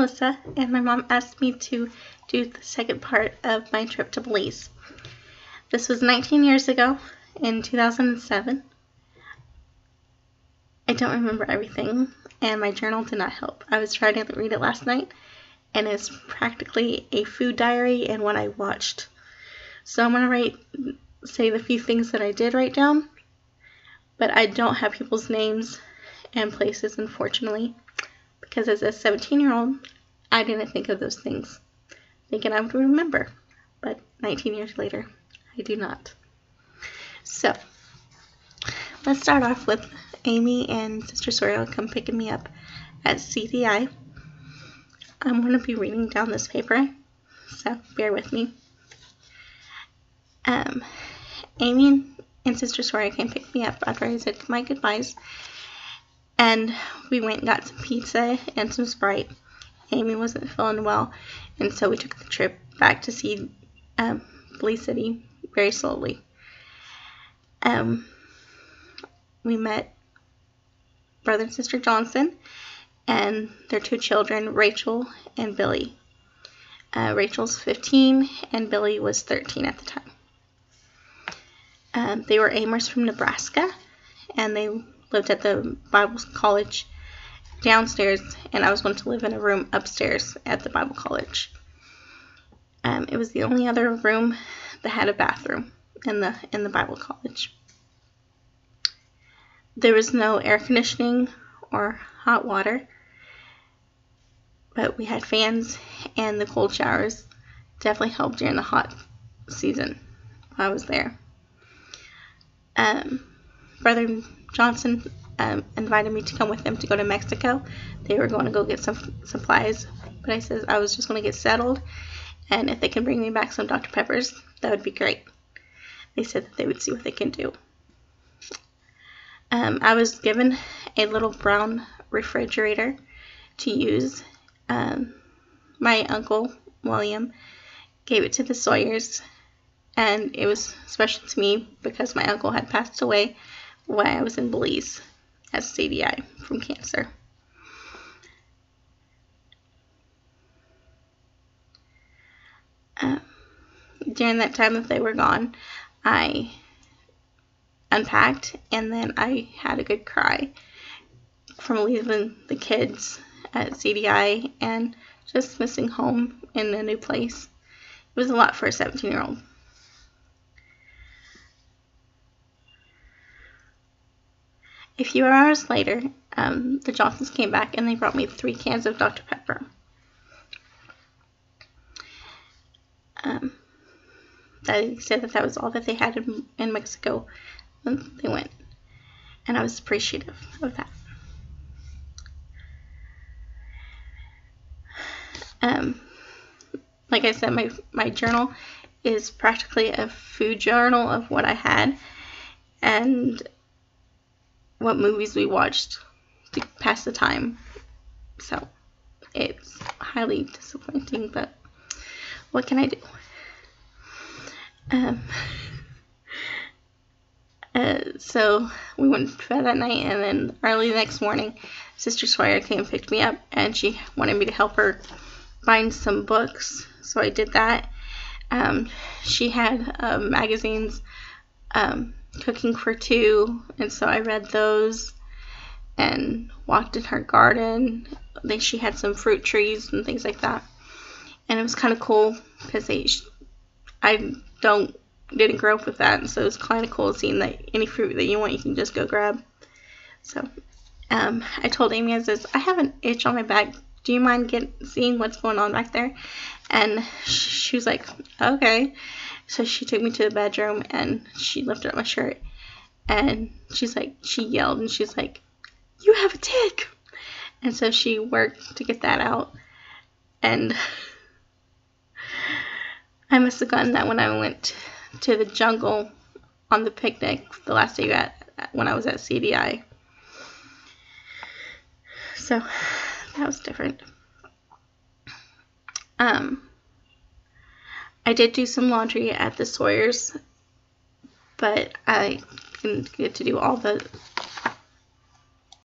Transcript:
Melissa, and my mom asked me to do the second part of my trip to Belize. This was 19 years ago, in 2007. I don't remember everything, and my journal did not help. I was trying to read it last night, and it's practically a food diary and what I watched. So I'm going to say the few things that I did write down, but I don't have people's names and places, unfortunately, because as a 17-year-old, I didn't think of those things, thinking I would remember, but 19 years later, I do not. So, let's start off with Amy and Sister Sawyer come picking me up at CDI. I'm going to be reading down this paper, so bear with me. Amy and Sister Sawyer came pick me up after I said my goodbyes, and we went and got some pizza and some Sprite. Amy wasn't feeling well, and so we took the trip back to see Belize City very slowly. We met Brother and Sister Johnson and their two children, Rachel and Billy. Rachel's 15 and Billy was 13 at the time. They were Amers from Nebraska, and they lived at the Bible college downstairs, and I was going to live in a room upstairs at the Bible college. It was the only other room that had a bathroom in the Bible college. There was no air conditioning or hot water, but we had fans, and the cold showers definitely helped during the hot season while I was there. Brother Johnson invited me to come with them to go to Mexico. They were going to go get some supplies, but I said I was just going to get settled, and if they can bring me back some Dr. Peppers, that would be great. They said that they would see what they can do. I was given a little brown refrigerator to use. My uncle, William, gave it to the Sawyers, and it was special to me because my uncle had passed away while I was in Belize as CDI from cancer. During that time that they were gone, I unpacked, and then I had a good cry from leaving the kids at CDI and just missing home in a new place. It was a lot for a 17-year-old. A few hours later, the Johnsons came back, and they brought me 3 cans of Dr. Pepper. They said that was all that they had in Mexico when they went, and I was appreciative of that. Like I said, my journal is practically a food journal of what I had and what movies we watched to pass the time. So it's highly disappointing, but what can I do? So we went to bed that night, and then early the next morning, Sister Sawyer came and picked me up, and she wanted me to help her find some books, so I did that. She had magazines, Cooking for Two, and so I read those and walked in her garden. She had some fruit trees and things like that, and it was kind of cool because I didn't grow up with that, and so it was kind of cool seeing that any fruit that you want, you can just go grab. So I told Amy, I have an itch on my back. Do you mind seeing what's going on back there? And she was like, okay. So she took me to the bedroom, and she lifted up my shirt, and she yelled, and she's like, you have a tick. And so she worked to get that out, and I must have gotten that when I went to the jungle on the picnic the last day when I was at CDI. So that was different. I did do some laundry at the Sawyers, but I didn't get to do all the